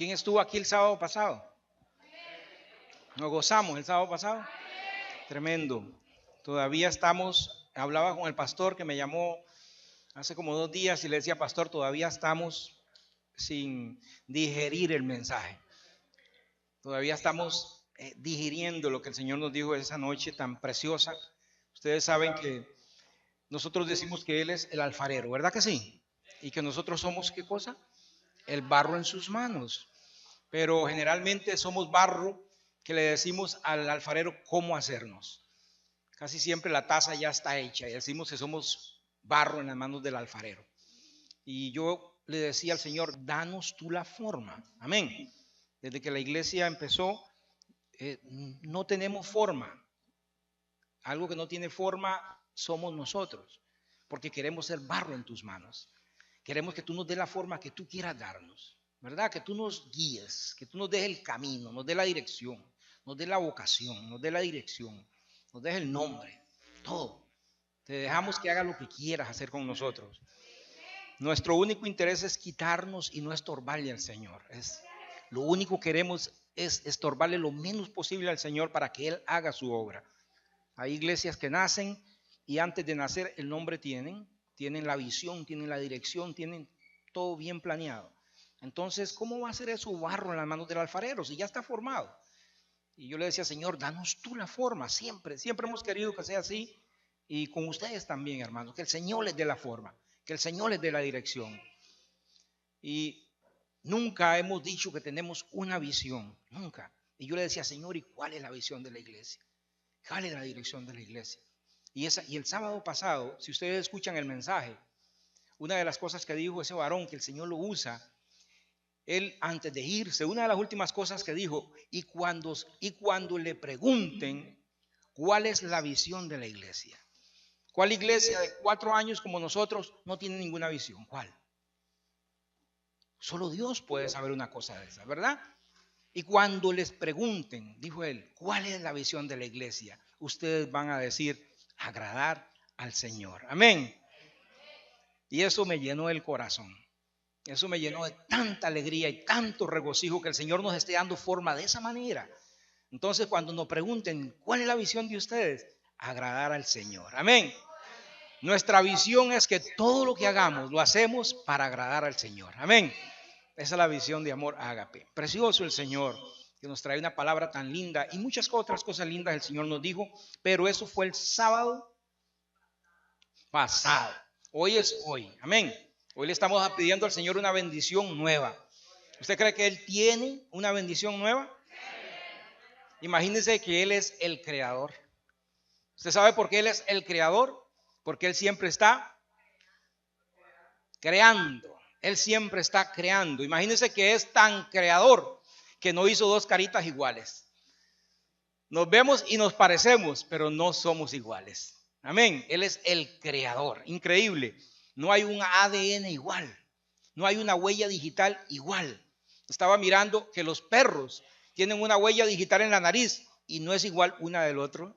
¿Quién estuvo aquí el sábado pasado? ¿Nos gozamos el sábado pasado? Tremendo. Todavía estamos, hablaba con el pastor que me llamó hace como 2 días y le decía, pastor, todavía estamos sin digerir el mensaje. Todavía estamos digiriendo lo que el Señor nos dijo esa noche tan preciosa. Ustedes saben que nosotros decimos que Él es el alfarero, ¿verdad que sí? Y que nosotros somos, ¿qué cosa? El barro en sus manos. Pero generalmente somos barro que le decimos al alfarero cómo hacernos. Casi siempre la taza ya está hecha y decimos que somos barro en las manos del alfarero. Y yo le decía al Señor, danos tú la forma. Amén. Desde que la iglesia empezó, no tenemos forma. Algo que no tiene forma somos nosotros, porque queremos ser barro en tus manos. Queremos que tú nos des la forma que tú quieras darnos, ¿verdad? Que tú nos guíes, que tú nos des el camino, nos des la dirección, nos des la vocación, nos des la dirección, nos des el nombre, todo. Te dejamos que hagas lo que quieras hacer con nosotros. Nuestro único interés es quitarnos y no estorbarle al Señor. Lo único que queremos es estorbarle lo menos posible al Señor para que Él haga su obra. Hay iglesias que nacen y antes de nacer el nombre tienen la visión, tienen la dirección, tienen todo bien planeado. Entonces, ¿cómo va a ser eso barro en las manos del alfarero si ya está formado? Y yo le decía, Señor, danos tú la forma, siempre hemos querido que sea así. Y con ustedes también, hermanos, que el Señor les dé la forma, que el Señor les dé la dirección. Y nunca hemos dicho que tenemos una visión, nunca. Y yo le decía, Señor, ¿y cuál es la visión de la iglesia? ¿Cuál es la dirección de la iglesia? Y el sábado pasado, si ustedes escuchan el mensaje, una de las cosas que dijo ese varón, que el Señor lo usa, él antes de irse, una de las últimas cosas que dijo, y cuando le pregunten cuál es la visión de la iglesia. ¿Cuál iglesia de 4 años como nosotros no tiene ninguna visión? ¿Cuál? Solo Dios puede saber una cosa de esa, ¿verdad? Y cuando les pregunten, dijo él, ¿cuál es la visión de la iglesia? Ustedes van a decir, agradar al Señor. Amén. Y eso me llenó el corazón. Eso me llenó de tanta alegría y tanto regocijo que el Señor nos esté dando forma de esa manera. Entonces, cuando nos pregunten, ¿cuál es la visión de ustedes? Agradar al Señor. Amén. Nuestra visión es que todo lo que hagamos lo hacemos para agradar al Señor. Amén. Esa es la visión de amor ágape. Precioso el Señor, que nos trae una palabra tan linda y muchas otras cosas lindas el Señor nos dijo, pero eso fue el sábado pasado. Hoy es hoy. Amén. Hoy le estamos pidiendo al Señor una bendición nueva. ¿Usted cree que Él tiene una bendición nueva? Imagínense que Él es el creador. ¿Usted sabe por qué Él es el creador? Porque Él siempre está creando. Él siempre está creando. Imagínense que es tan creador que no hizo 2 caritas iguales. Nos vemos y nos parecemos, pero no somos iguales. Amén. Él es el creador. Increíble. No hay un ADN igual. No hay una huella digital igual. Estaba mirando que los perros tienen una huella digital en la nariz y no es igual una del otro.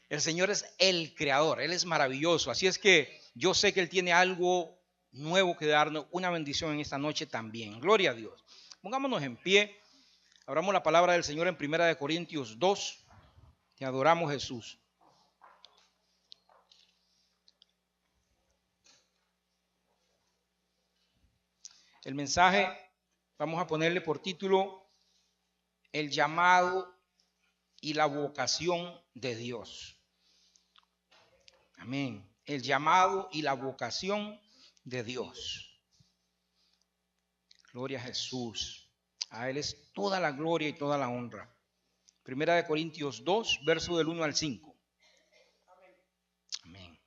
El Señor es el creador. Él es maravilloso. Así es que yo sé que Él tiene algo nuevo que darnos, una bendición en esta noche también. Gloria a Dios. Pongámonos en pie. Abramos la palabra del Señor en 1 Corintios 2. Te adoramos, Jesús. El mensaje vamos a ponerle por título El llamado y la vocación de Dios. Amén. El llamado y la vocación de Dios. Gloria a Jesús. A Él es toda la gloria y toda la honra. 1 Corintios 2, verso del 1 al 5. Amén.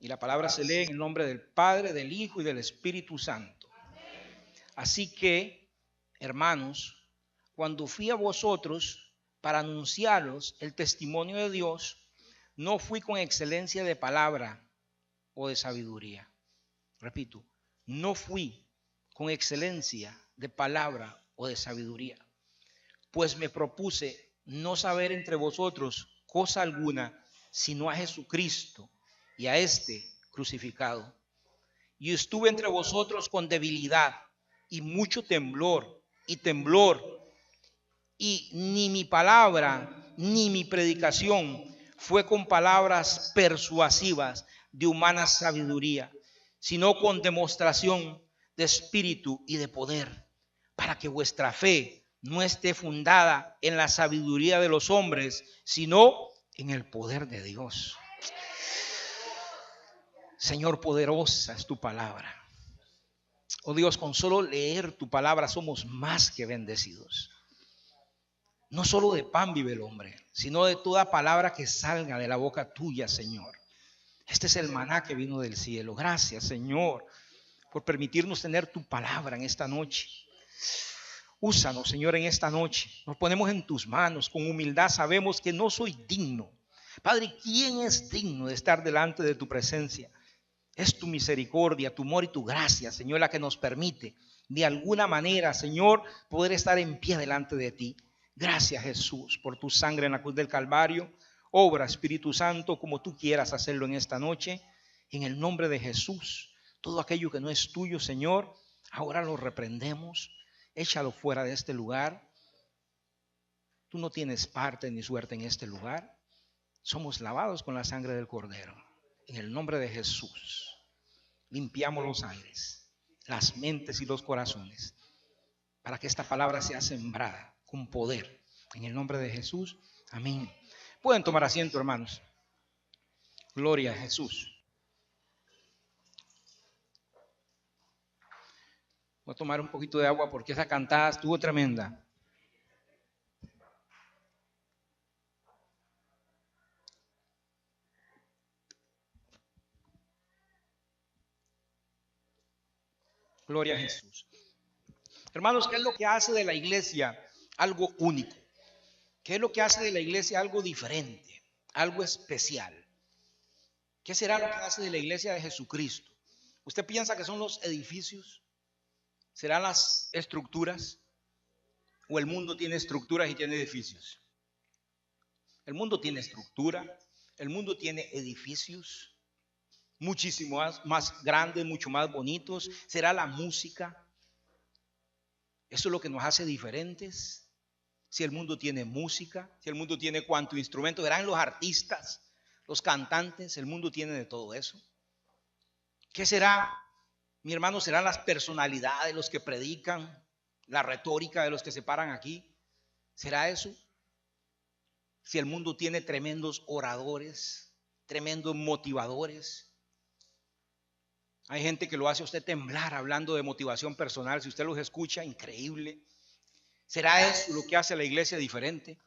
Y la palabra se lee en el nombre del Padre, del Hijo y del Espíritu Santo. Así que, hermanos, cuando fui a vosotros para anunciaros el testimonio de Dios, no fui con excelencia de palabra o de sabiduría. Repito, no fui con excelencia de palabra o de sabiduría, pues me propuse no saber entre vosotros cosa alguna, sino a Jesucristo y a este crucificado. Y estuve entre vosotros con debilidad y mucho temblor, y ni mi palabra ni mi predicación fue con palabras persuasivas de humana sabiduría, sino con demostración de espíritu y de poder, para que vuestra fe no esté fundada en la sabiduría de los hombres, sino en el poder de Dios. Señor, poderosa es tu palabra. Oh Dios, con solo leer tu palabra somos más que bendecidos. No solo de pan vive el hombre, sino de toda palabra que salga de la boca tuya, Señor. Este es el maná que vino del cielo. Gracias, Señor, por permitirnos tener tu palabra en esta noche. Úsanos, Señor, en esta noche. Nos ponemos en tus manos. Con humildad sabemos que no soy digno. Padre, ¿quién es digno de estar delante de tu presencia? Es tu misericordia, tu amor y tu gracia, Señor, la que nos permite de alguna manera, Señor, poder estar en pie delante de ti. Gracias, Jesús, por tu sangre en la cruz del Calvario. Obra, Espíritu Santo, como tú quieras hacerlo en esta noche. En el nombre de Jesús, todo aquello que no es tuyo, Señor, ahora lo reprendemos. Échalo fuera de este lugar. Tú no tienes parte ni suerte en este lugar. Somos lavados con la sangre del Cordero. En el nombre de Jesús, limpiamos los aires, las mentes y los corazones, para que esta palabra sea sembrada con poder. En el nombre de Jesús, amén. Pueden tomar asiento, hermanos. Gloria a Jesús. Voy a tomar un poquito de agua porque esa cantada estuvo tremenda. Gloria a Jesús. Hermanos, ¿qué es lo que hace de la iglesia algo único? ¿Qué es lo que hace de la iglesia algo diferente, algo especial? ¿Qué será lo que hace de la iglesia de Jesucristo? ¿Usted piensa que son los edificios? ¿Serán las estructuras? ¿O el mundo tiene estructuras y tiene edificios? El mundo tiene estructura, el mundo tiene edificios muchísimo más grandes, mucho más bonitos. ¿Será la música? ¿Eso es lo que nos hace diferentes? Si el mundo tiene música, si el mundo tiene cuánto instrumento, verán los artistas, los cantantes, el mundo tiene de todo eso. ¿Qué será, mi hermano? ¿Serán las personalidades, los que predican, la retórica de los que se paran aquí? ¿Será eso? Si el mundo tiene tremendos oradores, tremendos motivadores. Hay gente que lo hace a usted temblar hablando de motivación personal. Si usted los escucha, increíble. ¿Será eso lo que hace a la iglesia diferente?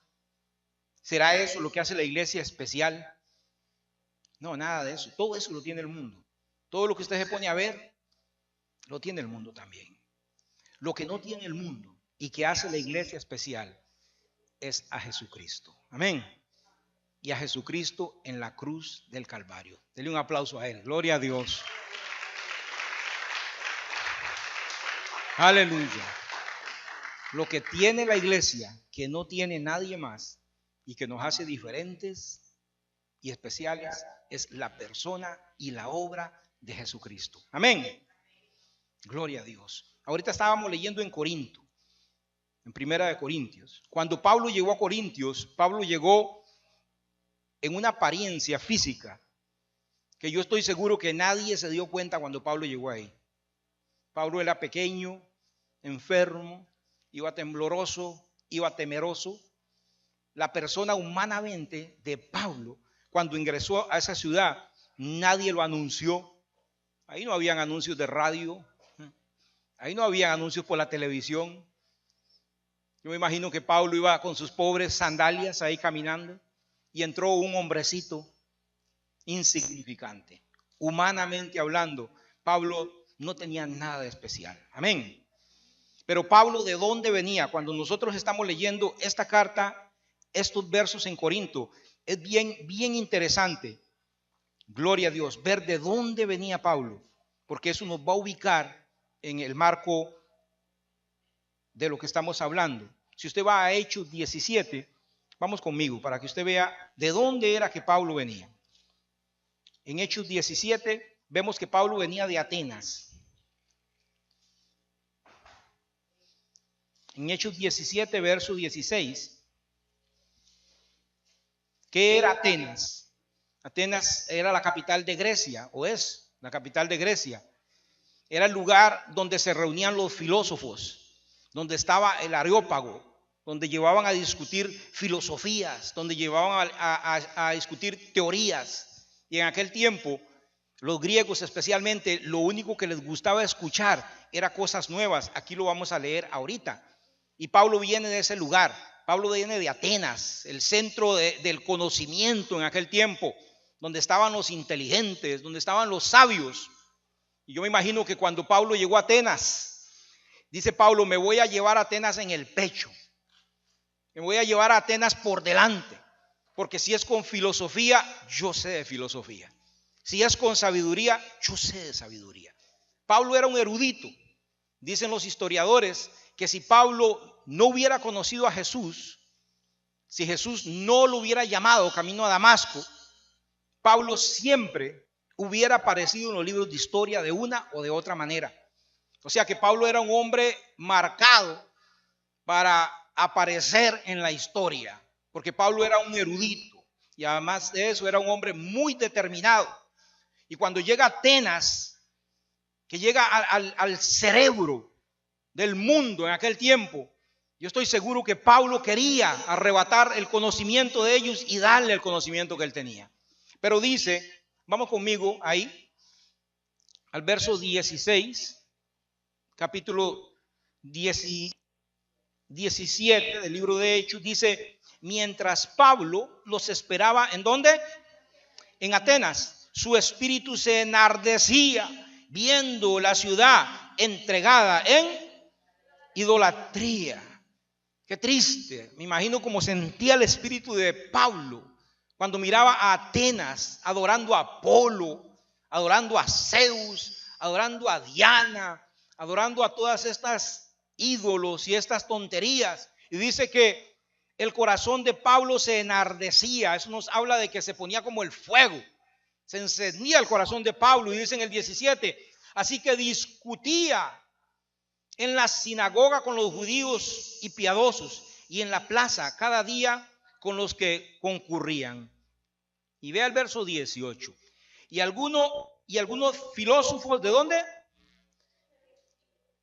¿Será eso lo que hace a la iglesia especial? No, nada de eso. Todo eso lo tiene el mundo. Todo lo que usted se pone a ver, lo tiene el mundo también. Lo que no tiene el mundo y que hace la iglesia especial es a Jesucristo. Amén. Y a Jesucristo en la cruz del Calvario. Denle un aplauso a Él. Gloria a Dios. Aleluya. Lo que tiene la iglesia, que no tiene nadie más y que nos hace diferentes y especiales, es la persona y la obra de Jesucristo. Amén. Gloria a Dios. Ahorita estábamos leyendo en Corinto, en Primera de Corintios. Cuando Pablo llegó a Corintios, Pablo llegó en una apariencia física que yo estoy seguro que nadie se dio cuenta cuando Pablo llegó ahí. Pablo era pequeño, enfermo, iba tembloroso, iba temeroso. La persona humanamente de Pablo, cuando ingresó a esa ciudad, nadie lo anunció. Ahí no habían anuncios de radio, ahí no habían anuncios por la televisión. Yo me imagino que Pablo iba con sus pobres sandalias ahí caminando y entró un hombrecito insignificante. Humanamente hablando, Pablo no tenía nada de especial. Amén. Pero Pablo, ¿de dónde venía? Cuando nosotros estamos leyendo esta carta, estos versos en Corinto, es bien interesante. Gloria a Dios, ver de dónde venía Pablo, porque eso nos va a ubicar en el marco de lo que estamos hablando. Si usted va a Hechos 17, Vamos conmigo para que usted vea de dónde era que Pablo venía. En Hechos 17 vemos que Pablo venía de Atenas. En Hechos 17, verso 16. ¿Qué era Atenas? Atenas era la capital de Grecia, o es la capital de Grecia. Era el lugar donde se reunían los filósofos, donde estaba el Areópago, donde llevaban a discutir filosofías, donde llevaban a discutir teorías. Y en aquel tiempo, los griegos especialmente, lo único que les gustaba escuchar era cosas nuevas. Aquí lo vamos a leer ahorita. Y Pablo viene de ese lugar. Pablo viene de Atenas, el centro del conocimiento en aquel tiempo, donde estaban los inteligentes, donde estaban los sabios. Y yo me imagino que cuando Pablo llegó a Atenas, dice Pablo, me voy a llevar a Atenas en el pecho. Me voy a llevar a Atenas por delante. Porque si es con filosofía, yo sé de filosofía. Si es con sabiduría, yo sé de sabiduría. Pablo era un erudito. Dicen los historiadores que si Pablo no hubiera conocido a Jesús, si Jesús no lo hubiera llamado camino a Damasco, Pablo siempre hubiera aparecido en los libros de historia de una o de otra manera. O sea que Pablo era un hombre marcado para aparecer en la historia, porque Pablo era un erudito y además de eso era un hombre muy determinado. Y cuando llega a Atenas, que llega al cerebro del mundo en aquel tiempo, yo estoy seguro que Pablo quería arrebatar el conocimiento de ellos y darle el conocimiento que él tenía. Pero dice, vamos conmigo ahí, al verso 16, capítulo 17 del libro de Hechos, dice, mientras Pablo los esperaba, ¿en dónde? En Atenas. Su espíritu se enardecía viendo la ciudad entregada en idolatría. Qué triste. Me imagino cómo sentía el espíritu de Pablo cuando miraba a Atenas adorando a Apolo, adorando a Zeus, adorando a Diana, adorando a todas estas ídolos y estas tonterías. Y dice que el corazón de Pablo se enardecía. Eso nos habla de que se ponía como el fuego. Se encendía el corazón de Pablo. Y dice en el 17, así que discutía en la sinagoga con los judíos y piadosos, y en la plaza cada día con los que concurrían. Y vea el verso 18. Y algunos filósofos, ¿de dónde?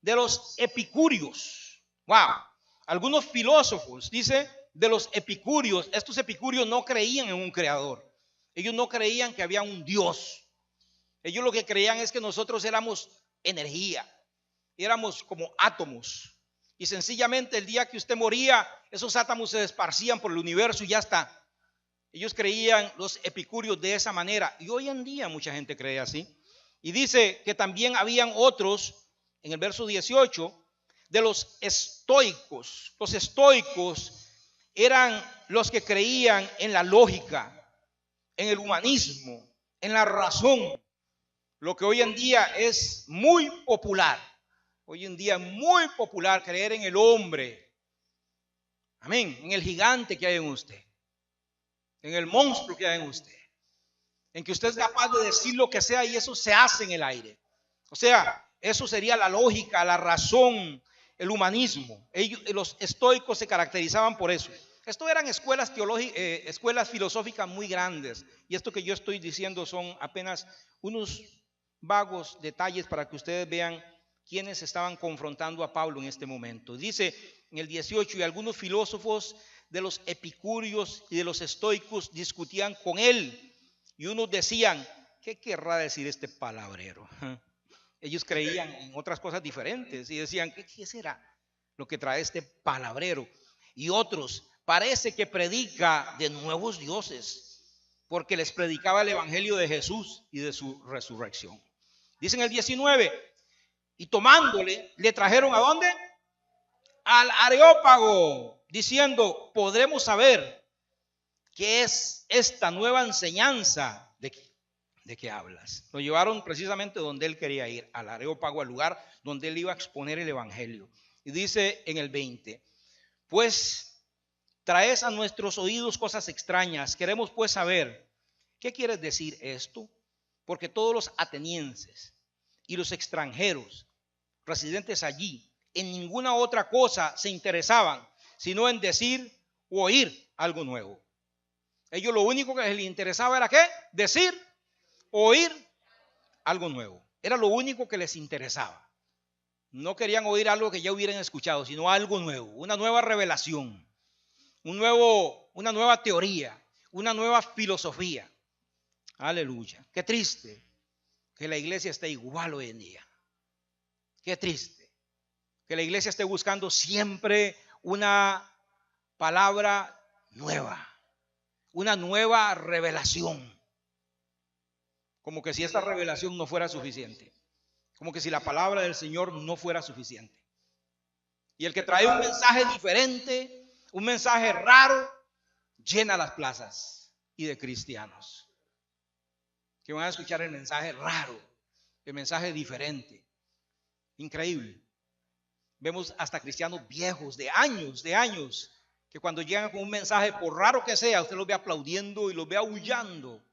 De los epicúreos. Wow. Algunos filósofos, dice, de los epicúreos. Estos epicúreos no creían en un creador. Ellos no creían que había un Dios. Ellos lo que creían es que nosotros éramos energía. Éramos como átomos. Y sencillamente el día que usted moría, esos átomos se esparcían por el universo y ya está. Ellos creían, los epicúreos, de esa manera. Y hoy en día mucha gente cree así. Y dice que también habían otros, en el verso 18, de los estoicos. Los estoicos eran los que creían en la lógica, en el humanismo, en la razón. Lo que hoy en día es muy popular. Hoy en día es muy popular creer en el hombre. Amén. En el gigante que hay en usted. En el monstruo que hay en usted. En que usted es capaz de decir lo que sea y eso se hace en el aire. O sea, eso sería la lógica, la razón, el humanismo. Los estoicos se caracterizaban por eso. Esto eran escuelas filosóficas muy grandes. Y esto que yo estoy diciendo son apenas unos vagos detalles para que ustedes vean quienes estaban confrontando a Pablo en este momento. Dice en el 18, y algunos filósofos de los epicúreos y de los estoicos discutían con él. Y unos decían, ¿qué querrá decir este palabrero? Ellos creían en otras cosas diferentes y decían, ¿qué será lo que trae este palabrero? Y otros, parece que predica de nuevos dioses, porque les predicaba el evangelio de Jesús y de su resurrección. Dice en el 19, y tomándole, le trajeron ¿a dónde? Al Areópago, diciendo, podremos saber qué es esta nueva enseñanza de que hablas. Lo llevaron precisamente donde él quería ir, al Areópago, al lugar donde él iba a exponer el evangelio. Y dice en el 20, pues traes a nuestros oídos cosas extrañas. Queremos pues saber, ¿qué quiere decir esto? Porque todos los atenienses y los extranjeros residentes allí en ninguna otra cosa se interesaban, sino en decir o oír algo nuevo. Ellos lo único que les interesaba era ¿qué? Decir, oír algo nuevo. Era lo único que les interesaba. No querían oír algo que ya hubieran escuchado, sino algo nuevo, una nueva revelación, una nueva teoría, una nueva filosofía. Aleluya. Qué triste que la iglesia esté igual hoy en día. Qué triste que la iglesia esté buscando siempre una palabra nueva, una nueva revelación. Como que si esta revelación no fuera suficiente. Como que si la palabra del Señor no fuera suficiente. Y el que trae un mensaje diferente, un mensaje raro, llena las plazas y de cristianos que van a escuchar el mensaje raro, el mensaje diferente. Increíble. Vemos hasta cristianos viejos de años, que cuando llegan con un mensaje, por raro que sea, usted los ve aplaudiendo y los ve aullando.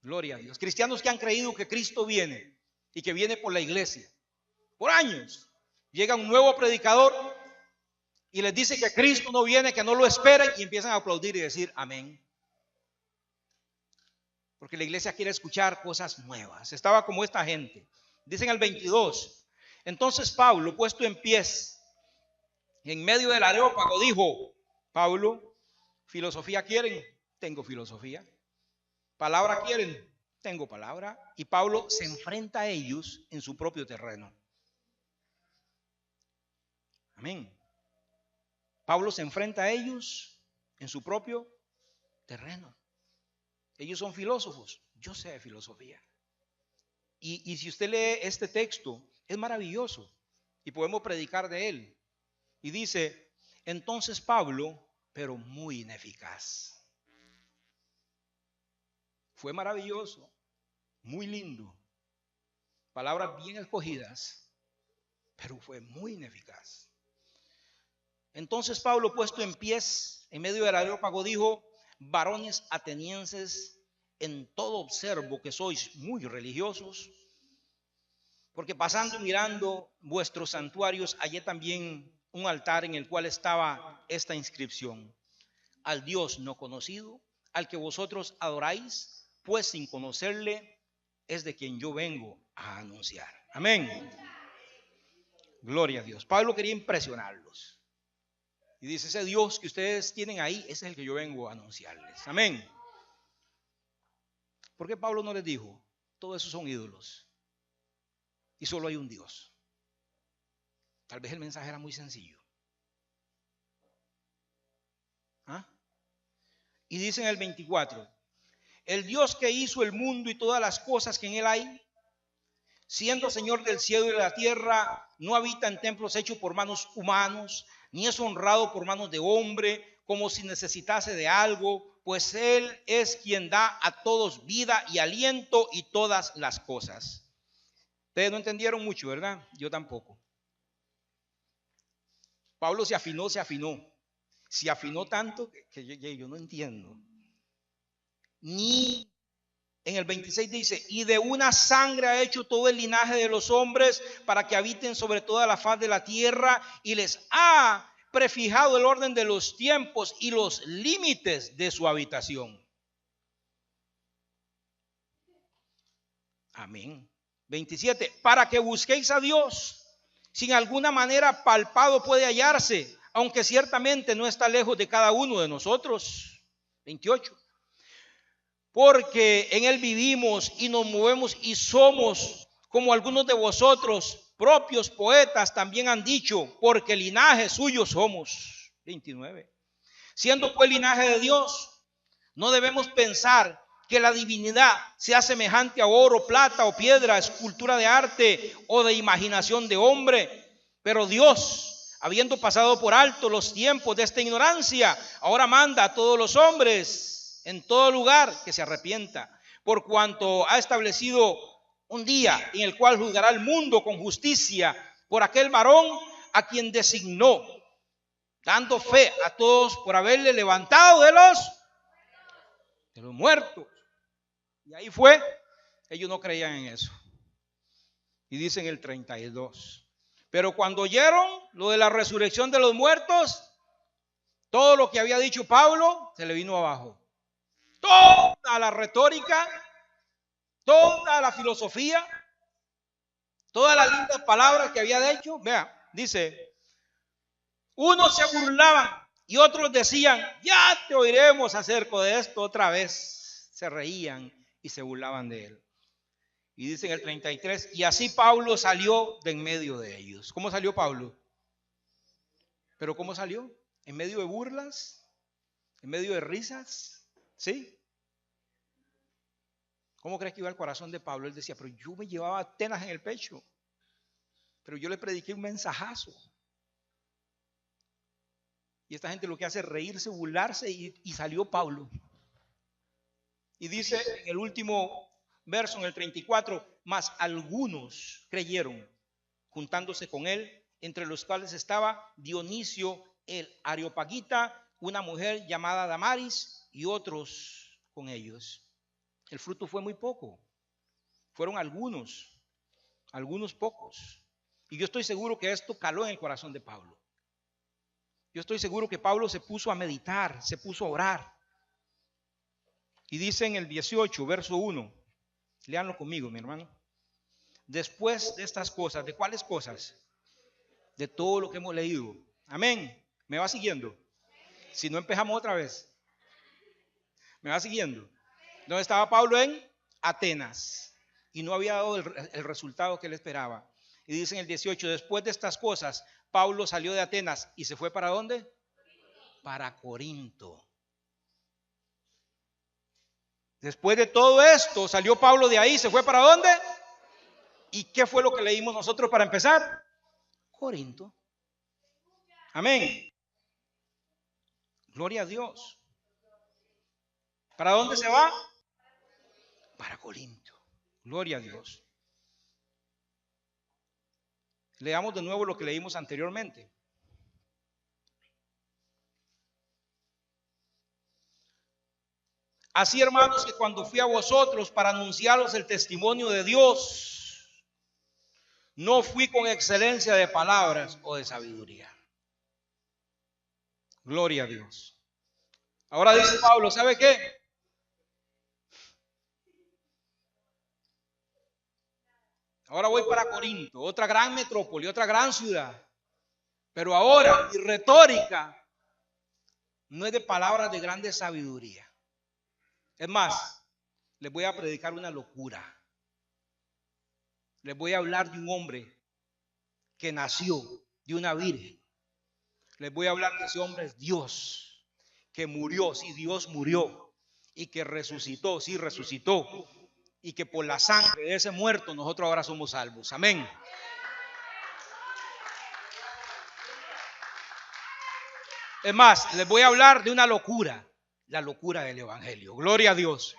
Gloria a Dios. Cristianos que han creído que Cristo viene y que viene por la iglesia. Por años. Llega un nuevo predicador y les dice que Cristo no viene, que no lo esperen, y empiezan a aplaudir y decir amén. Porque la iglesia quiere escuchar cosas nuevas. Estaba como esta gente. Dicen el 22. Entonces Pablo, puesto en pies, en medio del Areópago, dijo: Pablo, ¿filosofía quieren? Tengo filosofía. ¿Palabra quieren? Tengo palabra. Y Pablo se enfrenta a ellos en su propio terreno. Amén. Pablo se enfrenta a ellos en su propio terreno. Ellos son filósofos. Yo sé de filosofía. Y si usted lee este texto, es maravilloso. Y podemos predicar de él. Y dice: entonces Pablo, pero muy ineficaz. Fue maravilloso, muy lindo. Palabras bien escogidas, pero fue muy ineficaz. Entonces Pablo, puesto en pies en medio del Areópago, dijo: varones atenienses, en todo observo que sois muy religiosos, porque pasando y mirando vuestros santuarios, hallé también un altar en el cual estaba esta inscripción: al Dios no conocido, al que vosotros adoráis, pues sin conocerle, es de quien yo vengo a anunciar. Amén. Gloria a Dios. Pablo quería impresionarlos. Y dice: ese Dios que ustedes tienen ahí, ese es el que yo vengo a anunciarles. Amén. ¿Por qué Pablo no les dijo: todos esos son ídolos y solo hay un Dios? Tal vez el mensaje era muy sencillo. ¿Ah? Y dice en el 24: el Dios que hizo el mundo y todas las cosas que en él hay, siendo Señor del cielo y de la tierra, no habita en templos hechos por manos humanos, ni es honrado por manos de hombre, como si necesitase de algo, pues él es quien da a todos vida y aliento y todas las cosas. Ustedes no entendieron mucho, ¿verdad? Yo tampoco. Pablo se afinó. Se afinó tanto que yo no entiendo. Ni en el 26 dice: y de una sangre ha hecho todo el linaje de los hombres para que habiten sobre toda la faz de la tierra, y les ha prefijado el orden de los tiempos y los límites de su habitación. Amén. 27, para que busquéis a Dios, sin alguna manera palpado puede hallarse, aunque ciertamente no está lejos de cada uno de nosotros. 28, porque en él vivimos y nos movemos y somos, como algunos de vosotros, propios poetas también han dicho, porque linaje suyo somos. 29, siendo pues linaje de Dios, no debemos pensar que la divinidad sea semejante a oro, plata o piedra, escultura de arte o de imaginación de hombre. Pero Dios, habiendo pasado por alto los tiempos de esta ignorancia, ahora manda a todos los hombres en todo lugar que se arrepienta, por cuanto ha establecido un día en el cual juzgará al mundo con justicia por aquel varón a quien designó, dando fe a todos por haberle levantado de los muertos. Y ahí fue, ellos no creían en eso. Y dicen el 32. Pero cuando oyeron lo de la resurrección de los muertos, todo lo que había dicho Pablo se le vino abajo. Toda la retórica, toda la filosofía, todas las lindas palabras que había dicho. Vea, dice, unos se burlaban y otros decían, ya te oiremos acerca de esto otra vez. Se reían y se burlaban de él. Y dice en el 33, y así Pablo salió de en medio de ellos. ¿Cómo salió Pablo? ¿Pero cómo salió? ¿En medio de burlas? ¿En medio de risas? ¿Sí? ¿Cómo crees que iba el corazón de Pablo? Él decía, pero yo me llevaba Atenas en el pecho. Pero yo le prediqué un mensajazo. Y esta gente lo que hace es reírse, burlarse y salió Pablo. Y dice en el último verso, en el 34, mas algunos creyeron, juntándose con él, entre los cuales estaba Dionisio el Areopagita, una mujer llamada Damaris y otros con ellos. El fruto fue muy poco, fueron algunos pocos. Y yo estoy seguro que esto caló en el corazón de Pablo. Yo estoy seguro que Pablo se puso a meditar, se puso a orar. Y dice en el 18, verso 1, léanlo conmigo, mi hermano. Después de estas cosas, ¿de cuáles cosas? De todo lo que hemos leído. Amén. ¿Me va siguiendo? Si no, empezamos otra vez. ¿Me va siguiendo? ¿Dónde estaba Pablo? En Atenas. Y no había dado el resultado que él esperaba. Y dice en el 18, después de estas cosas, Pablo salió de Atenas y se fue ¿para dónde? Para Corinto. Después de todo esto, salió Pablo de ahí, ¿se fue para dónde? ¿Y qué fue lo que leímos nosotros para empezar? Corinto. Amén. Gloria a Dios. ¿Para dónde se va? Para Corinto. Gloria a Dios. Leamos de nuevo lo que leímos anteriormente. Así, hermanos, que cuando fui a vosotros para anunciaros el testimonio de Dios, no fui con excelencia de palabras o de sabiduría. Gloria a Dios. Ahora dice Pablo, ¿sabe qué? Ahora voy para Corinto, otra gran metrópoli, otra gran ciudad. Pero ahora mi retórica no es de palabras de grande sabiduría. Es más, les voy a predicar una locura. Les voy a hablar de un hombre que nació de una virgen. Les voy a hablar de ese hombre es Dios, que murió, sí, Dios murió, y que resucitó, sí, resucitó, y que por la sangre de ese muerto nosotros ahora somos salvos. Amén. Es más, les voy a hablar de una locura. La locura del evangelio. Gloria a Dios.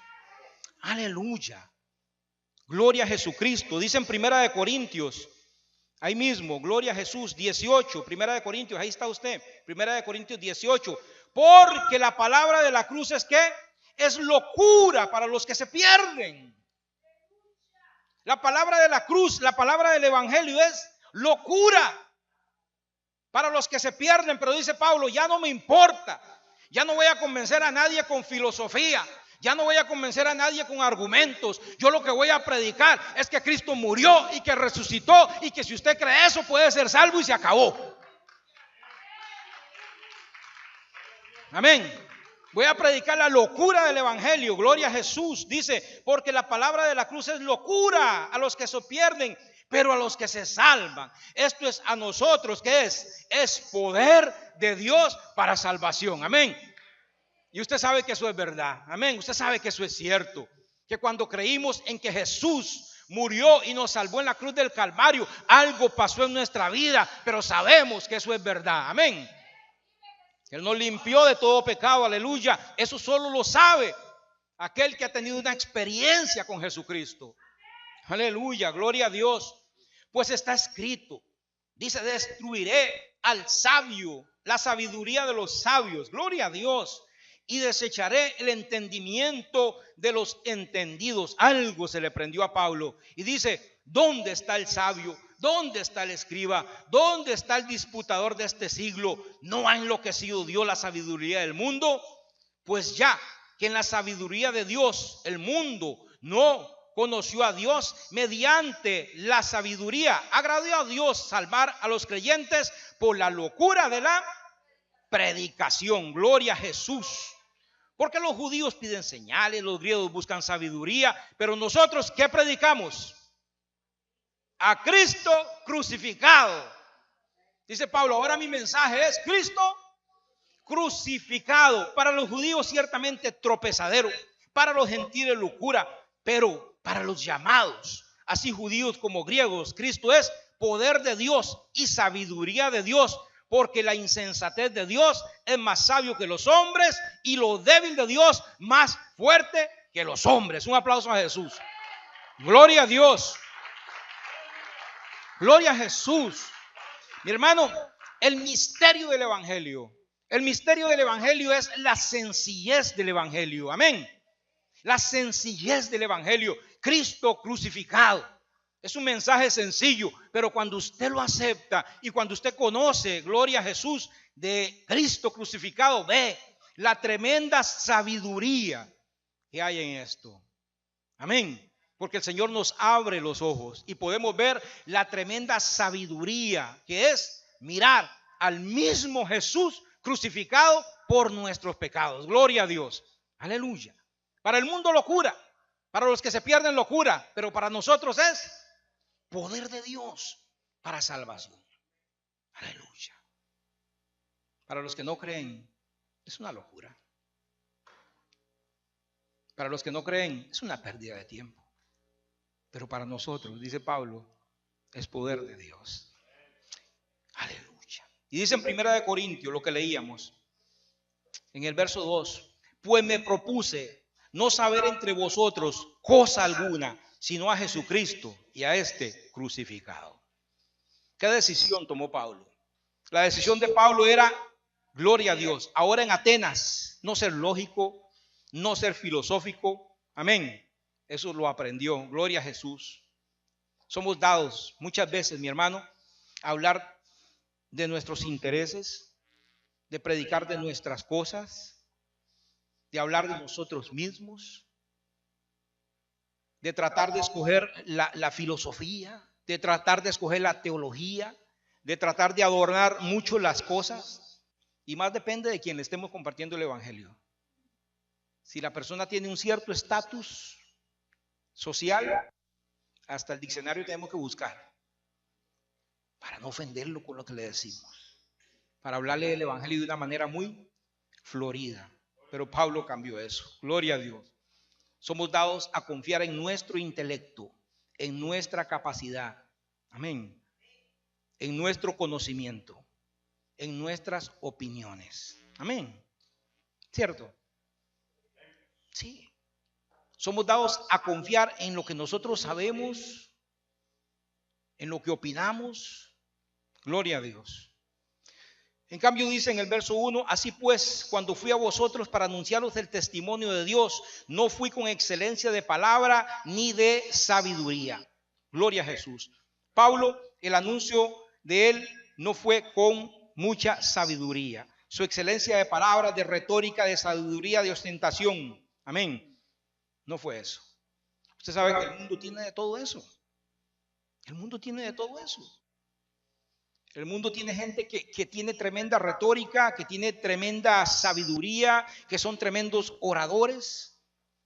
Aleluya. Gloria a Jesucristo. Dice en Primera de Corintios, ahí mismo, gloria a Jesús, 18, Primera de Corintios, ahí está usted, Primera de Corintios 18. Porque la palabra de la cruz es ¿qué? Es locura para los que se pierden. La palabra de la cruz, la palabra del evangelio es locura para los que se pierden. Pero dice Pablo, ya no me importa. Ya no voy a convencer a nadie con filosofía. Ya no voy a convencer a nadie con argumentos. Yo lo que voy a predicar es que Cristo murió y que resucitó y que si usted cree eso puede ser salvo y se acabó. Amén. Voy a predicar la locura del evangelio. Gloria a Jesús. Dice, porque la palabra de la cruz es locura a los que se pierden, pero a los que se salvan. Esto es a nosotros, ¿qué es? Es poder de Dios para salvación. Amén. Y usted sabe que eso es verdad. Amén. Usted sabe que eso es cierto. Que cuando creímos en que Jesús murió y nos salvó en la cruz del Calvario, algo pasó en nuestra vida, pero sabemos que eso es verdad. Amén. Él nos limpió de todo pecado. Aleluya. Eso solo lo sabe aquel que ha tenido una experiencia con Jesucristo. Aleluya. Gloria a Dios. Pues está escrito. Dice, destruiré al sabio la sabiduría de los sabios, gloria a Dios, y desecharé el entendimiento de los entendidos. Algo se le prendió a Pablo y dice: ¿dónde está el sabio? ¿Dónde está el escriba? ¿Dónde está el disputador de este siglo? ¿No ha enloquecido Dios la sabiduría del mundo? Pues ya que en la sabiduría de Dios el mundo no conoció a Dios, mediante la sabiduría agradó a Dios salvar a los creyentes por la locura de la predicación. Gloria a Jesús. Porque los judíos piden señales, los griegos buscan sabiduría, pero nosotros, ¿qué predicamos? A Cristo crucificado. Dice Pablo: ahora mi mensaje es Cristo crucificado. Para los judíos ciertamente tropezadero, para los gentiles locura, pero para los llamados, así judíos como griegos, Cristo es poder de Dios y sabiduría de Dios. Porque la insensatez de Dios es más sabio que los hombres, y lo débil de Dios más fuerte que los hombres. Un aplauso a Jesús. Gloria a Dios. Gloria a Jesús. Mi hermano, el misterio del evangelio. El misterio del evangelio es la sencillez del evangelio. Amén. La sencillez del evangelio. Cristo crucificado. Es un mensaje sencillo, pero cuando usted lo acepta y cuando usted conoce, gloria a Jesús, de Cristo crucificado, ve la tremenda sabiduría que hay en esto. Amén. Porque el Señor nos abre los ojos y podemos ver la tremenda sabiduría que es mirar al mismo Jesús crucificado por nuestros pecados. Gloria a Dios. Aleluya. Para el mundo locura, para los que se pierden locura, pero para nosotros es poder de Dios para salvación. Aleluya. Para los que no creen, es una locura. Para los que no creen, es una pérdida de tiempo. Pero para nosotros, dice Pablo, es poder de Dios. Aleluya. Y dice en 1 Corintios, lo que leíamos, en el verso 2: pues me propuse no saber entre vosotros cosa alguna, sino a Jesucristo y a este crucificado. ¿Qué decisión tomó Pablo? La decisión de Pablo era, gloria a Dios, ahora en Atenas, no ser lógico, no ser filosófico. Amén. Eso lo aprendió. Gloria a Jesús. Somos dados muchas veces, mi hermano, a hablar de nuestros intereses, de predicar de nuestras cosas, de hablar de nosotros mismos, de tratar de escoger la filosofía, de tratar de escoger la teología, de tratar de adornar mucho las cosas. Y más depende de quien le estemos compartiendo el evangelio. Si la persona tiene un cierto estatus social, hasta el diccionario tenemos que buscar para no ofenderlo con lo que le decimos, para hablarle del evangelio de una manera muy florida. Pero Pablo cambió eso. Gloria a Dios. Somos dados a confiar en nuestro intelecto, en nuestra capacidad. Amén. En nuestro conocimiento, en nuestras opiniones. Amén. ¿Cierto? Sí. Somos dados a confiar en lo que nosotros sabemos, en lo que opinamos. Gloria a Dios. En cambio dice en el verso 1: así pues, cuando fui a vosotros para anunciaros el testimonio de Dios, no fui con excelencia de palabra ni de sabiduría. Gloria a Jesús. Pablo, el anuncio de él no fue con mucha sabiduría. Su excelencia de palabras, de retórica, de sabiduría, de ostentación. Amén. No fue eso. Usted sabe que el mundo tiene de todo eso. El mundo tiene de todo eso. El mundo tiene gente que tiene tremenda retórica, que tiene tremenda sabiduría, que son tremendos oradores.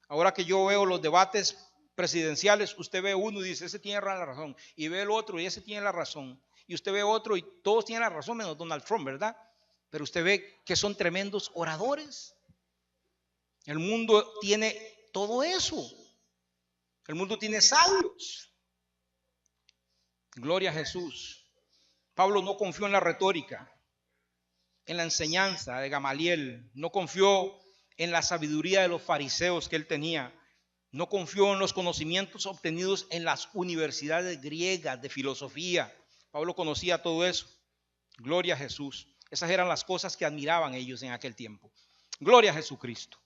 Ahora que yo veo los debates presidenciales, usted ve uno y dice, ese tiene la razón. Y ve el otro y ese tiene la razón. Y usted ve otro y todos tienen la razón menos Donald Trump, ¿verdad? Pero usted ve que son tremendos oradores. El mundo tiene todo eso. El mundo tiene sabios. Gloria a Jesús. Pablo no confió en la retórica, en la enseñanza de Gamaliel, no confió en la sabiduría de los fariseos que él tenía, no confió en los conocimientos obtenidos en las universidades griegas de filosofía. Pablo conocía todo eso. Gloria a Jesús. Esas eran las cosas que admiraban ellos en aquel tiempo. Gloria a Jesucristo.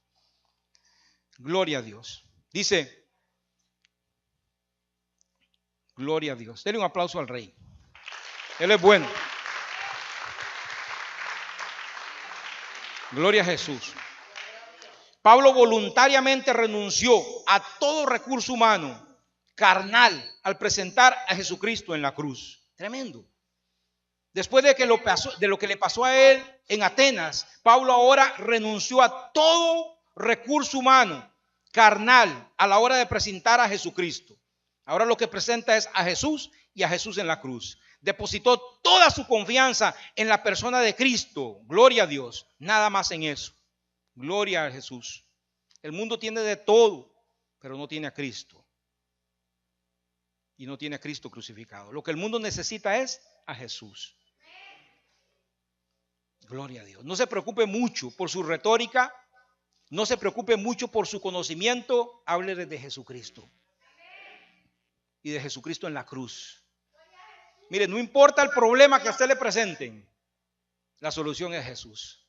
Gloria a Dios. Dice, gloria a Dios. Denle un aplauso al Rey. Él es bueno. Gloria a Jesús. Pablo voluntariamente renunció a todo recurso humano, carnal, al presentar a Jesucristo en la cruz. Tremendo. Después de lo que le pasó a él en Atenas, Pablo ahora renunció a todo recurso humano, carnal, a la hora de presentar a Jesucristo. Ahora lo que presenta es a Jesús y a Jesús en la cruz. Depositó toda su confianza en la persona de Cristo. Gloria a Dios. Nada más en eso. Gloria a Jesús. El mundo tiene de todo, pero no tiene a Cristo. Y no tiene a Cristo crucificado. Lo que el mundo necesita es a Jesús. Gloria a Dios. No se preocupe mucho por su retórica. No se preocupe mucho por su conocimiento. Háblele de Jesucristo. Y de Jesucristo en la cruz. Mire, no importa el problema que a usted le presenten. La solución es Jesús.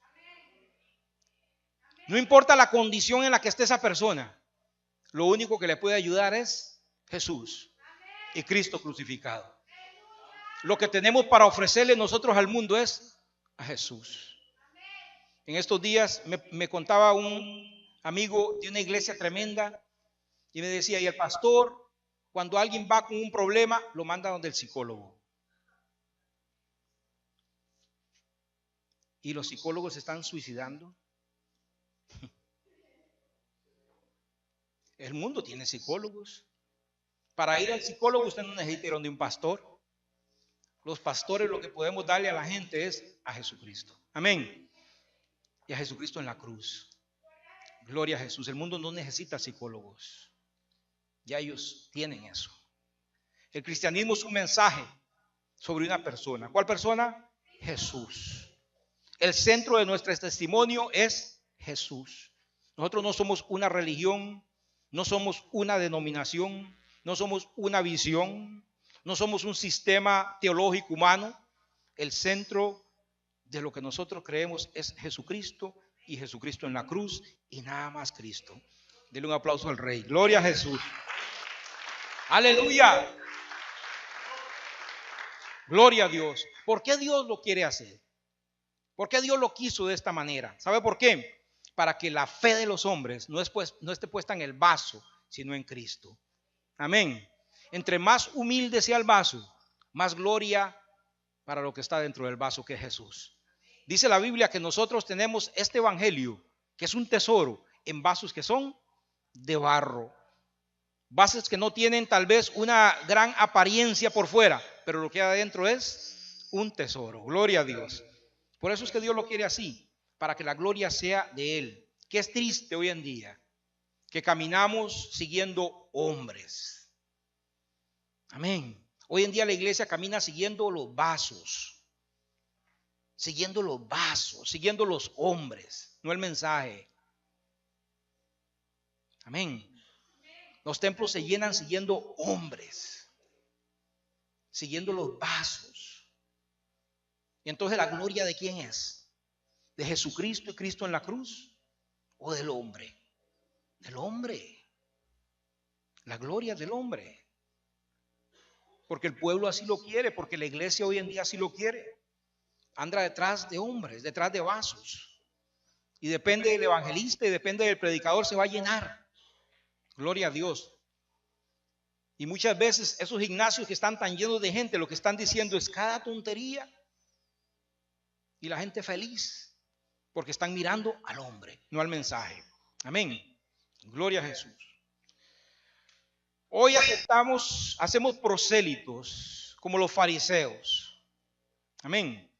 No importa la condición en la que esté esa persona. Lo único que le puede ayudar es Jesús y Cristo crucificado. Lo que tenemos para ofrecerle nosotros al mundo es a Jesús. En estos días me contaba un amigo de una iglesia tremenda y me decía, y el pastor, cuando alguien va con un problema, lo manda donde el psicólogo. Y los psicólogos se están suicidando. El mundo tiene psicólogos. Para ir al psicólogo usted no necesita ir donde un pastor. Los pastores lo que podemos darle a la gente es a Jesucristo. Amén. Y a Jesucristo en la cruz. Gloria a Jesús. El mundo no necesita psicólogos. Ya ellos tienen eso. El cristianismo es un mensaje sobre una persona. ¿Cuál persona? Jesús. El centro de nuestro testimonio es Jesús. Nosotros no somos una religión, no somos una denominación, no somos una visión, no somos un sistema teológico humano. El centro de lo que nosotros creemos es Jesucristo y Jesucristo en la cruz y nada más Cristo. Dele un aplauso al Rey. Gloria a Jesús. Aleluya. Gloria a Dios. ¿Por qué Dios lo quiere hacer? ¿Por qué Dios lo quiso de esta manera? ¿Sabe por qué? Para que la fe de los hombres no esté puesta en el vaso, sino en Cristo. Amén. Entre más humilde sea el vaso, más gloria para lo que está dentro del vaso, que es Jesús. Dice la Biblia que nosotros tenemos este evangelio, que es un tesoro, en vasos que son de barro. Vasos que no tienen tal vez una gran apariencia por fuera, pero lo que hay adentro es un tesoro. Gloria a Dios. Por eso es que Dios lo quiere así, para que la gloria sea de Él. Que es triste hoy en día que caminamos siguiendo hombres. Amén. Hoy en día la iglesia camina siguiendo los vasos, siguiendo los hombres, no el mensaje. Amén. Los templos se llenan siguiendo hombres, siguiendo los vasos. Y entonces la gloria ¿de quién es? ¿De Jesucristo y Cristo en la cruz? ¿O del hombre? Del hombre. La gloria del hombre. Porque el pueblo así lo quiere, porque la iglesia hoy en día así lo quiere. Anda detrás de hombres, detrás de vasos. Y depende del evangelista y depende del predicador, se va a llenar. Gloria a Dios. Y muchas veces esos gimnasios que están tan llenos de gente, lo que están diciendo es cada tontería. Y la gente feliz, porque están mirando al hombre, no al mensaje. Amén. Gloria a Jesús. Hoy hacemos prosélitos como los fariseos. Amén.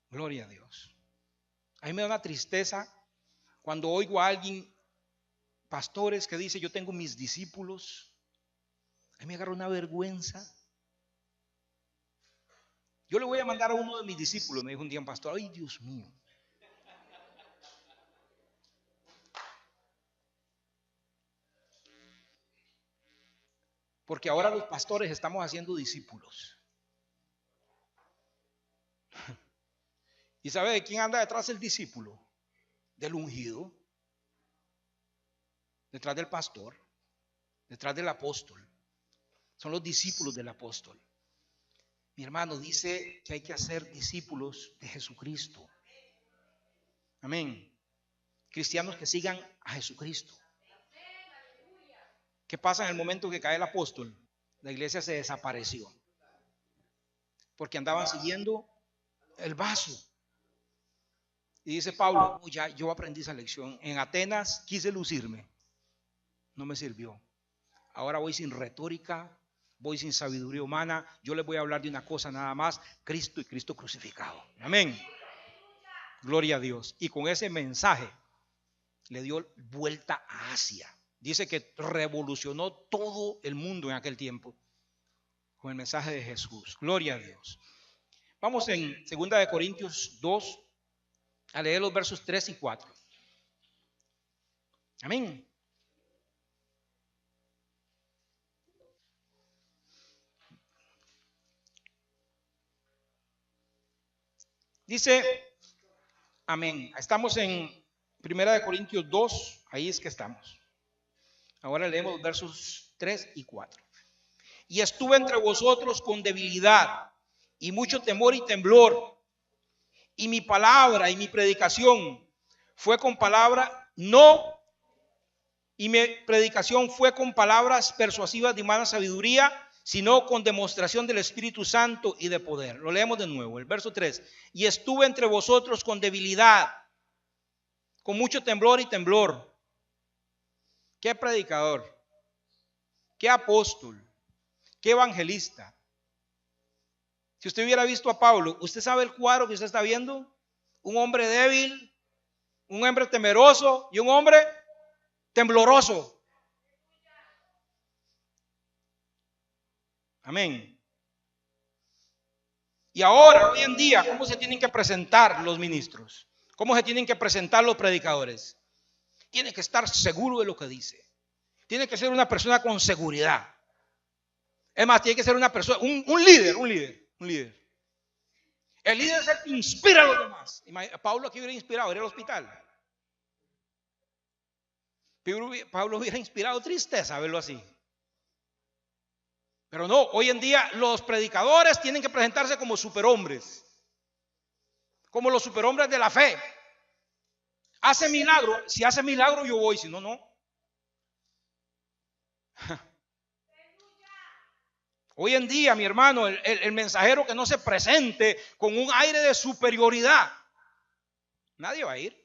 Gloria a Dios. A mí me da una tristeza cuando oigo a alguien, pastores, que dice yo tengo mis discípulos. A mí me agarra una vergüenza. Yo le voy a mandar a uno de mis discípulos, me dijo un día un pastor. Ay, Dios mío. Porque ahora los pastores estamos haciendo discípulos. ¿Y sabe de quién anda detrás el discípulo? Del ungido, detrás del pastor, detrás del apóstol. Son los discípulos del apóstol. Mi hermano dice que hay que hacer discípulos de Jesucristo. Amén. Cristianos que sigan a Jesucristo. ¿Qué pasa en el momento que cae el apóstol? La iglesia se desapareció. Porque andaban siguiendo el vaso. Y dice Pablo, ya yo aprendí esa lección. En Atenas quise lucirme. No me sirvió. Ahora voy sin retórica, voy sin sabiduría humana. Yo les voy a hablar de una cosa nada más: Cristo y Cristo crucificado. Amén. Gloria a Dios. Y con ese mensaje le dio vuelta a Asia. Dice que revolucionó todo el mundo en aquel tiempo con el mensaje de Jesús. Gloria a Dios. Vamos en 2 Corintios 2 a leer los versos 3 y 4. Amén. Dice, amén. Estamos en 1 Corintios 2, ahí es que estamos. Ahora leemos los versos 3 y 4. Y estuve entre vosotros con debilidad y mucho temor y temblor. Y mi palabra y mi predicación fue con palabra, y mi predicación fue con palabras persuasivas de humana sabiduría, sino con demostración del Espíritu Santo y de poder. Lo leemos de nuevo, el verso 3. Y estuve entre vosotros con debilidad, con mucho temblor y temblor. ¿Qué predicador? ¿Qué apóstol? ¿Qué evangelista? Si usted hubiera visto a Pablo, ¿usted sabe el cuadro que usted está viendo? Un hombre débil, un hombre temeroso y un hombre tembloroso. Amén. Y ahora, hoy en día, ¿cómo se tienen que presentar los ministros? ¿Cómo se tienen que presentar los predicadores? Tiene que estar seguro de lo que dice. Tiene que ser una persona con seguridad. Es más, tiene que ser una persona, un líder. El líder es el que inspira a los demás. Pablo aquí hubiera inspirado, era el hospital. Pablo hubiera inspirado tristeza, verlo así. Pero no, hoy en día los predicadores tienen que presentarse como superhombres, como los superhombres de la fe. Hace milagro, si hace milagro yo voy, si no, no. Hoy en día, mi hermano, el mensajero que no se presente con un aire de superioridad, nadie va a ir.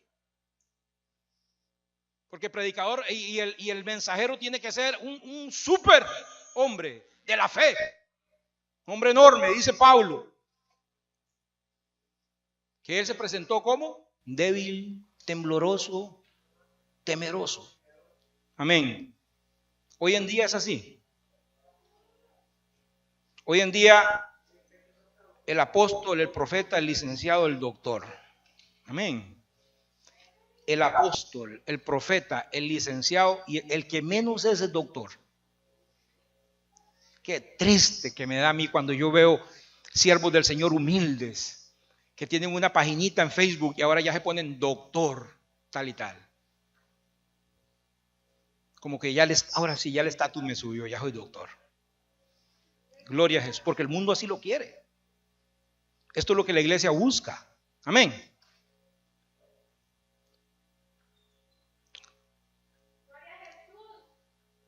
Porque el predicador y el mensajero tiene que ser un super hombre de la fe. Hombre enorme, dice Pablo. Que él se presentó como débil, tembloroso, temeroso. Amén. Hoy en día es así. Hoy en día el apóstol, el profeta, el licenciado, el doctor. Amén. El apóstol, el profeta, el licenciado y el que menos es el doctor. Qué triste que me da a mí cuando yo veo siervos del Señor humildes que tienen una paginita en Facebook y ahora ya se ponen doctor tal y tal. Como que ahora sí ya el estatus me subió, ya soy doctor. Gloria a Jesús, porque el mundo así lo quiere. Esto es lo que la iglesia busca. Amén.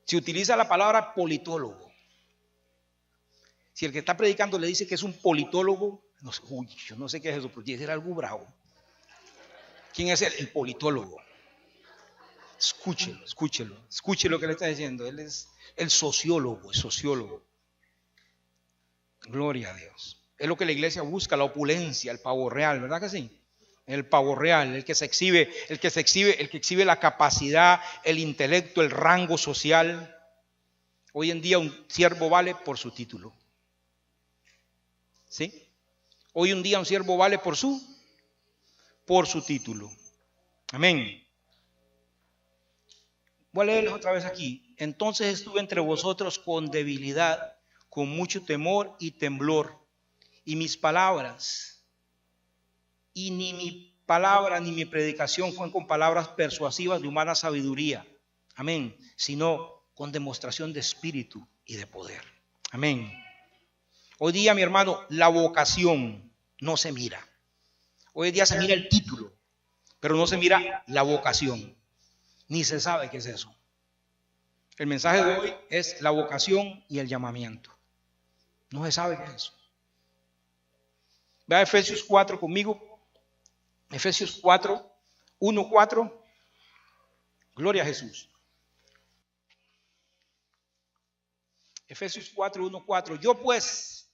Se utiliza la palabra politólogo. Si el que está predicando le dice que es un politólogo, no sé, yo no sé qué es eso, pero tiene que ser algo bravo. ¿Quién es el politólogo? Escúchelo lo que le está diciendo. Él es el sociólogo, el sociólogo. Gloria a Dios. Es lo que la iglesia busca, la opulencia, el pavo real, ¿verdad que sí? El pavo real, el que exhibe la capacidad, el intelecto, el rango social. Hoy en día un siervo vale por su título. ¿Sí? Hoy en día un siervo vale por su título. Amén. Voy a leerles otra vez aquí. Entonces estuve entre vosotros con debilidad, con mucho temor y temblor, y mis palabras y ni mi palabra ni mi predicación fue con palabras persuasivas de humana sabiduría. Amén. Sino con demostración de espíritu y de poder. Amén. Hoy día, mi hermano, la vocación no se mira. Hoy día se mira el título, pero no se mira la vocación. Ni se sabe qué es eso. El mensaje de hoy es la vocación y el llamamiento. No se sabe qué es eso. Vea Efesios 4 conmigo. Efesios 4, 1, 4. Gloria a Jesús. Efesios 4, 1, 4. Yo pues,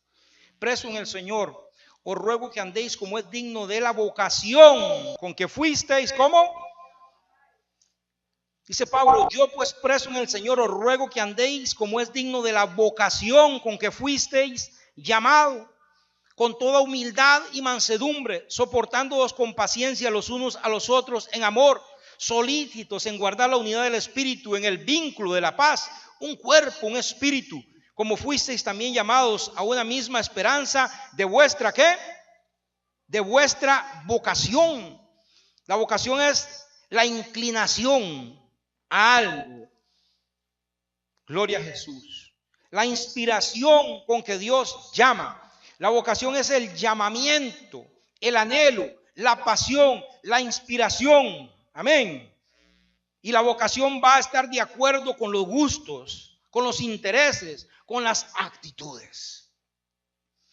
preso en el Señor, os ruego que andéis como es digno de la vocación con que fuisteis. ¿Cómo? Dice Pablo, yo pues preso en el Señor, os ruego que andéis como es digno de la vocación con que fuisteis llamado, con toda humildad y mansedumbre, soportándoos con paciencia los unos a los otros en amor, solícitos en guardar la unidad del Espíritu, en el vínculo de la paz, un cuerpo, un espíritu, como fuisteis también llamados a una misma esperanza de vuestra, ¿qué? De vuestra vocación. La vocación es la inclinación a algo. Gloria a Jesús. La inspiración con que Dios llama. La vocación es el llamamiento, el anhelo, la pasión, la inspiración. Amén. Y la vocación va a estar de acuerdo con los gustos, con los intereses, con las actitudes.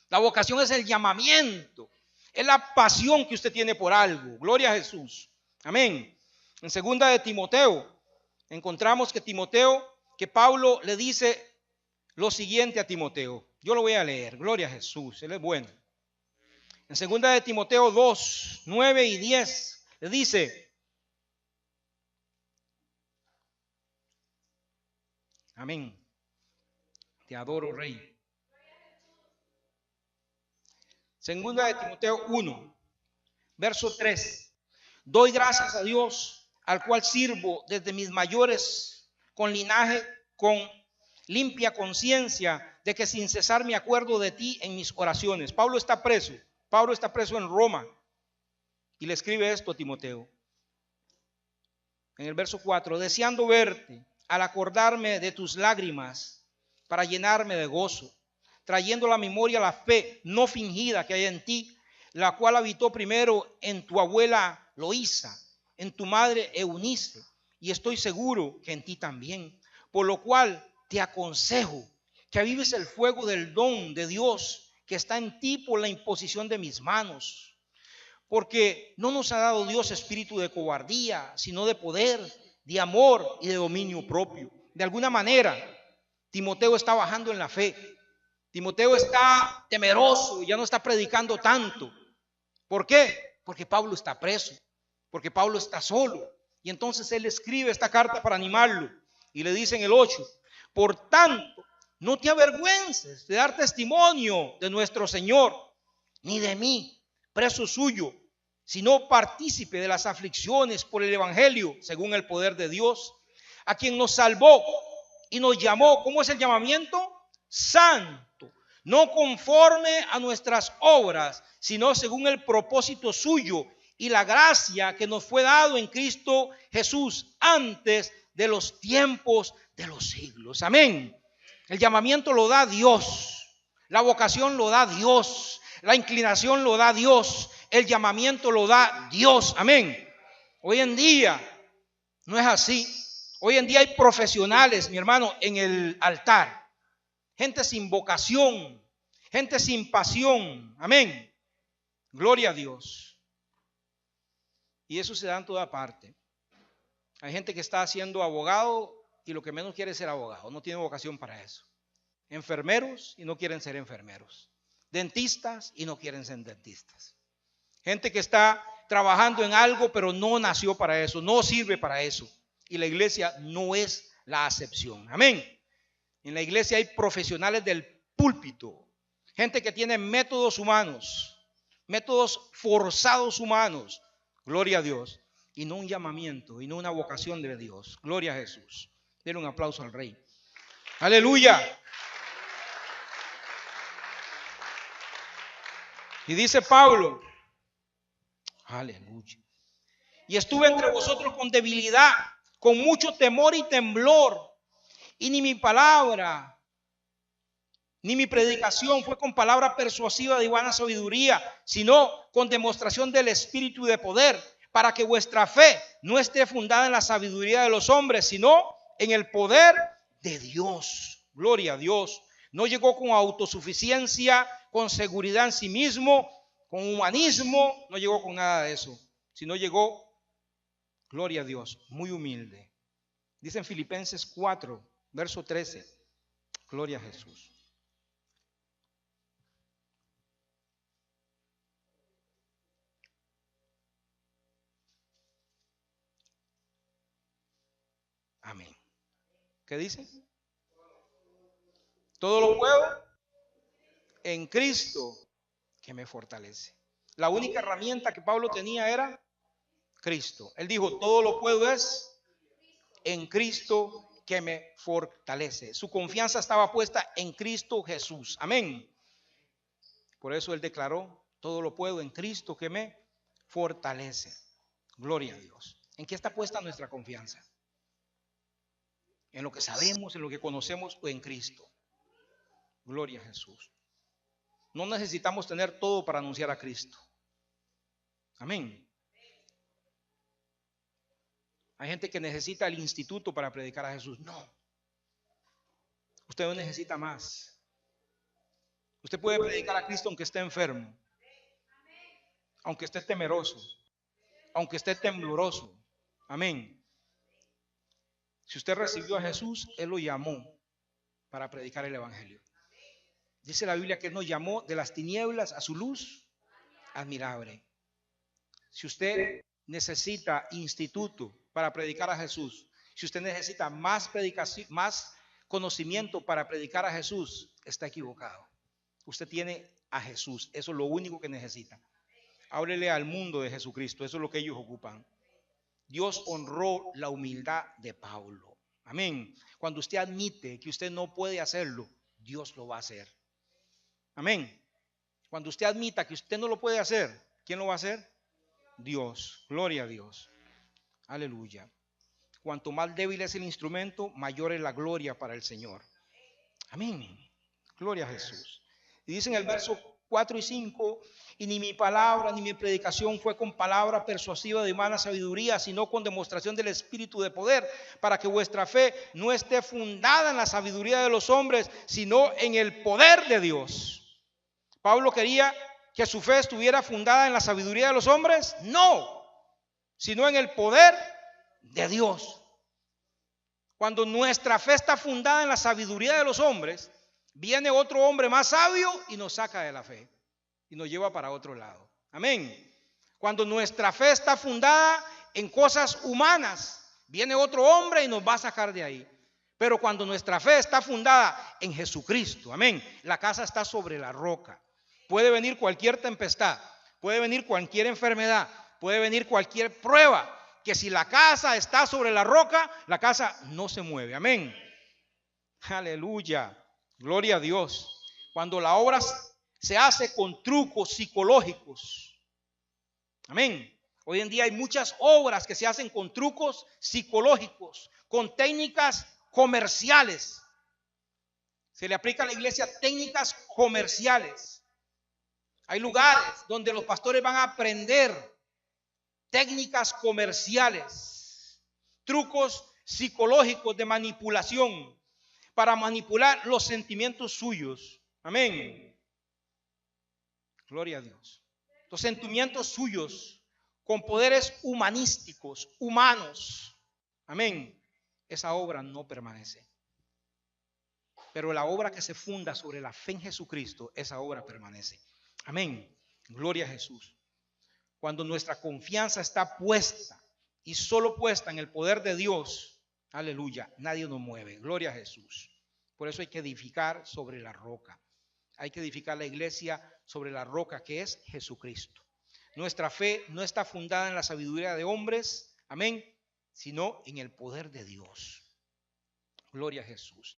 La vocación es el llamamiento, es la pasión que usted tiene por algo. Gloria a Jesús. Amén. En segunda de Timoteo, encontramos que Pablo le dice lo siguiente a Timoteo. Yo lo voy a leer. Gloria a Jesús. Él es bueno. En segunda de Timoteo 2, 9 y 10 le dice: amén. Te adoro, Rey. Segunda de Timoteo 1, verso 3. Doy gracias a Dios, al cual sirvo desde mis mayores, con linaje, con limpia conciencia, de que sin cesar me acuerdo de ti en mis oraciones. Pablo está preso en Roma, y le escribe esto a Timoteo. En el verso 4, deseando verte, al acordarme de tus lágrimas, para llenarme de gozo, trayendo a la memoria la fe no fingida que hay en ti, la cual habitó primero en tu abuela Loisa, en tu madre Eunice, y estoy seguro que en ti también. Por lo cual te aconsejo que avives el fuego del don de Dios que está en ti por la imposición de mis manos. Porque no nos ha dado Dios espíritu de cobardía, sino de poder, de amor y de dominio propio. De alguna manera, Timoteo está bajando en la fe. Timoteo está temeroso, ya no está predicando tanto. ¿Por qué? Porque Pablo está preso, porque Pablo está solo. Y entonces él escribe esta carta para animarlo. Y le dice en el 8, por tanto, no te avergüences de dar testimonio de nuestro Señor, ni de mí, preso suyo, sino partícipe de las aflicciones por el evangelio, según el poder de Dios, a quien nos salvó y nos llamó. ¿Cómo es el llamamiento? Santo, no conforme a nuestras obras, sino según el propósito suyo y la gracia que nos fue dado en Cristo Jesús antes de los tiempos de los siglos. Amén. El llamamiento lo da Dios, la vocación lo da Dios, la inclinación lo da Dios, el llamamiento lo da Dios. Amén. Hoy en día no es así. Hoy en día hay profesionales, mi hermano, en el altar. Gente sin vocación, gente sin pasión. Amén. Gloria a Dios. Y eso se da en toda parte. Hay gente que está siendo abogado y lo que menos quiere es ser abogado. No tiene vocación para eso. Enfermeros y no quieren ser enfermeros. Dentistas y no quieren ser dentistas. Gente que está trabajando en algo pero no nació para eso, no sirve para eso. Y la iglesia no es la acepción. Amén. En la iglesia hay profesionales del púlpito. Gente que tiene métodos humanos, métodos forzados humanos. Gloria a Dios. Y no un llamamiento, y no una vocación de Dios. Gloria a Jesús. Denle un aplauso al Rey. Aleluya. Y dice Pablo, Aleluya. Y estuve entre vosotros con debilidad, con mucho temor y temblor. Y ni mi palabra, ni mi predicación fue con palabra persuasiva de vana sabiduría, sino con demostración del Espíritu y de poder, para que vuestra fe no esté fundada en la sabiduría de los hombres, sino en el poder de Dios. Gloria a Dios. No llegó con autosuficiencia, con seguridad en sí mismo, con humanismo, no llegó con nada de eso, sino llegó, gloria a Dios, muy humilde. Dice en Filipenses 4, verso 13, gloria a Jesús. Amén. ¿Qué dice? Todo lo puedo en Cristo que me fortalece. La única herramienta que Pablo tenía era Cristo. Él dijo, todo lo puedo es en Cristo que me fortalece. Su confianza estaba puesta en Cristo Jesús. Amén. Por eso él declaró, todo lo puedo en Cristo que me fortalece. Gloria a Dios. ¿En qué está puesta nuestra confianza? ¿En lo que sabemos, en lo que conocemos o en Cristo? Gloria a Jesús. No necesitamos tener todo para anunciar a Cristo. Amén. Hay gente que necesita el instituto para predicar a Jesús. No. Usted no necesita más. Usted puede predicar a Cristo aunque esté enfermo, aunque esté temeroso, aunque esté tembloroso. Amén. Si usted recibió a Jesús, Él lo llamó para predicar el evangelio. Dice la Biblia que Él nos llamó de las tinieblas a su luz admirable. Si usted necesita instituto para predicar a Jesús, si usted necesita más predicación, más conocimiento para predicar a Jesús, está equivocado. Usted tiene a Jesús, eso es lo único que necesita. Háblele al mundo de Jesucristo, eso es lo que ellos ocupan. Dios honró la humildad de Pablo. Amén. Cuando usted admite que usted no puede hacerlo, Dios lo va a hacer. Amén. Cuando usted admita que usted no lo puede hacer, ¿quién lo va a hacer? Dios. Gloria a Dios. Aleluya. Cuanto más débil es el instrumento, mayor es la gloria para el Señor. Amén. Gloria a Jesús. Y dice en el verso 4 y 5, y ni mi palabra ni mi predicación fue con palabra persuasiva de humana sabiduría, sino con demostración del Espíritu de poder, para que vuestra fe no esté fundada en la sabiduría de los hombres, sino en el poder de Dios. Pablo quería que su fe estuviera fundada en la sabiduría de los hombres, no, sino en el poder de Dios. Cuando nuestra fe está fundada en la sabiduría de los hombres, viene otro hombre más sabio y nos saca de la fe y nos lleva para otro lado. Amén. Cuando nuestra fe está fundada en cosas humanas, viene otro hombre y nos va a sacar de ahí. Pero cuando nuestra fe está fundada en Jesucristo, amén, la casa está sobre la roca. Puede venir cualquier tempestad, puede venir cualquier enfermedad, puede venir cualquier prueba, que si la casa está sobre la roca, la casa no se mueve. Amén. Aleluya. Gloria a Dios. Cuando la obra se hace con trucos psicológicos. Amén. Hoy en día hay muchas obras que se hacen con trucos psicológicos, con técnicas comerciales. Se le aplica a la iglesia técnicas comerciales. Hay lugares donde los pastores van a aprender técnicas comerciales, trucos psicológicos de manipulación para manipular los sentimientos suyos. Amén. Gloria a Dios. Los sentimientos suyos con poderes humanísticos, humanos. Amén. Esa obra no permanece. Pero la obra que se funda sobre la fe en Jesucristo, esa obra permanece. Amén. Gloria a Jesús. Cuando nuestra confianza está puesta y solo puesta en el poder de Dios, aleluya, nadie nos mueve. Gloria a Jesús. Por eso hay que edificar sobre la roca. Hay que edificar la iglesia sobre la roca que es Jesucristo. Nuestra fe no está fundada en la sabiduría de hombres, amén, sino en el poder de Dios. Gloria a Jesús.